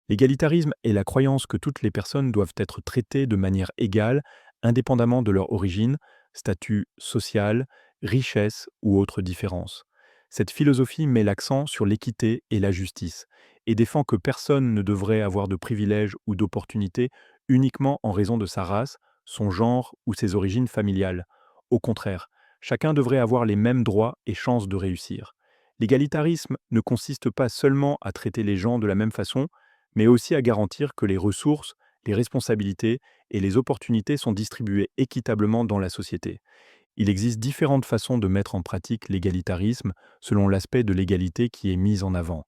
L'égalitarisme est la croyance que toutes les personnes doivent être traitées de manière égale, indépendamment de leur origine, statut social, richesse ou autres différences. Cette philosophie met l'accent sur l'équité et la justice et défend que personne ne devrait avoir de privilèges ou d'opportunités uniquement en raison de sa race, son genre ou ses origines familiales. Au contraire, chacun devrait avoir les mêmes droits et chances de réussir. L'égalitarisme ne consiste pas seulement à traiter les gens de la même façon, mais aussi à garantir que les ressources, les responsabilités et les opportunités sont distribuées équitablement dans la société. Il existe différentes façons de mettre en pratique l'égalitarisme selon l'aspect de l'égalité qui est mis en avant.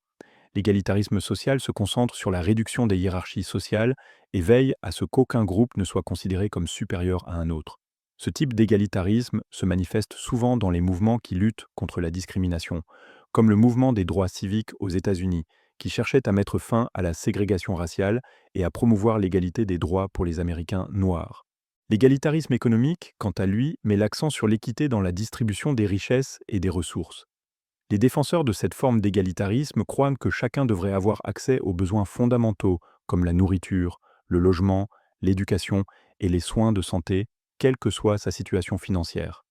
L'égalitarisme social se concentre sur la réduction des hiérarchies sociales et veille à ce qu'aucun groupe ne soit considéré comme supérieur à un autre. Ce type d'égalitarisme se manifeste souvent dans les mouvements qui luttent contre la discrimination, comme le mouvement des droits civiques aux États-Unis, qui cherchait à mettre fin à la ségrégation raciale et à promouvoir l'égalité des droits pour les Américains noirs. L'égalitarisme économique, quant à lui, met l'accent sur l'équité dans la distribution des richesses et des ressources. Les défenseurs de cette forme d'égalitarisme croient que chacun devrait avoir accès aux besoins fondamentaux comme la nourriture, le logement, l'éducation et les soins de santé, quelle que soit sa situation financière.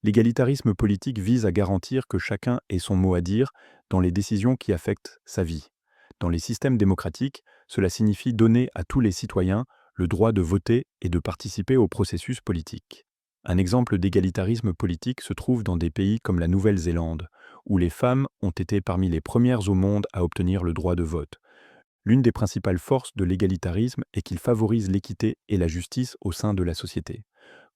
L'égalitarisme politique vise à garantir que chacun ait son mot à dire dans les décisions qui affectent sa vie. Dans les systèmes démocratiques, cela signifie donner à tous les citoyens le droit de voter et de participer au processus politique. Un exemple d'égalitarisme politique se trouve dans des pays comme la Nouvelle-Zélande, où les femmes ont été parmi les premières au monde à obtenir le droit de vote. L'une des principales forces de l'égalitarisme est qu'il favorise l'équité et la justice au sein de la société.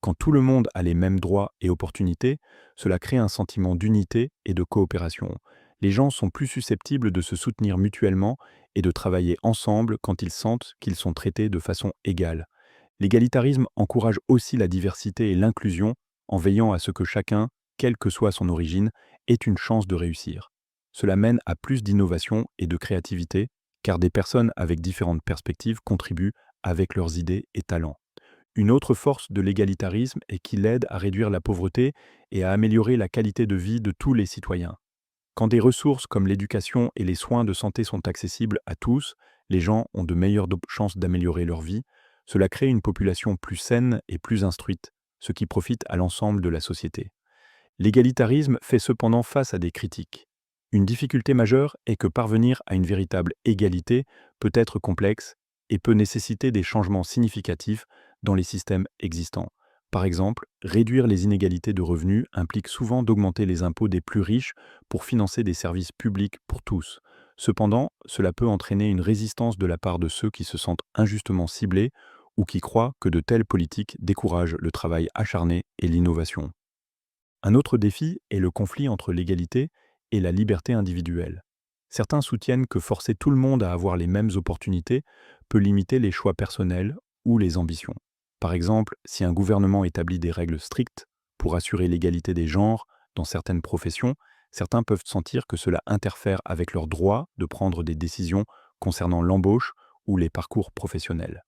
Quand tout le monde a les mêmes droits et opportunités, cela crée un sentiment d'unité et de coopération. Les gens sont plus susceptibles de se soutenir mutuellement et de travailler ensemble quand ils sentent qu'ils sont traités de façon égale. L'égalitarisme encourage aussi la diversité et l'inclusion en veillant à ce que chacun, quelle que soit son origine, ait une chance de réussir. Cela mène à plus d'innovation et de créativité, car des personnes avec différentes perspectives contribuent avec leurs idées et talents. Une autre force de l'égalitarisme est qu'il aide à réduire la pauvreté et à améliorer la qualité de vie de tous les citoyens. Quand des ressources comme l'éducation et les soins de santé sont accessibles à tous, les gens ont de meilleures chances d'améliorer leur vie. Cela crée une population plus saine et plus instruite, ce qui profite à l'ensemble de la société. L'égalitarisme fait cependant face à des critiques. Une difficulté majeure est que parvenir à une véritable égalité peut être complexe et peut nécessiter des changements significatifs dans les systèmes existants. Par exemple, réduire les inégalités de revenus implique souvent d'augmenter les impôts des plus riches pour financer des services publics pour tous. Cependant, cela peut entraîner une résistance de la part de ceux qui se sentent injustement ciblés ou qui croient que de telles politiques découragent le travail acharné et l'innovation. Un autre défi est le conflit entre l'égalité et la liberté individuelle. Certains soutiennent que forcer tout le monde à avoir les mêmes opportunités peut limiter les choix personnels ou les ambitions. Par exemple, si un gouvernement établit des règles strictes pour assurer l'égalité des genres dans certaines professions, certains peuvent sentir que cela interfère avec leur droit de prendre des décisions concernant l'embauche ou les parcours professionnels.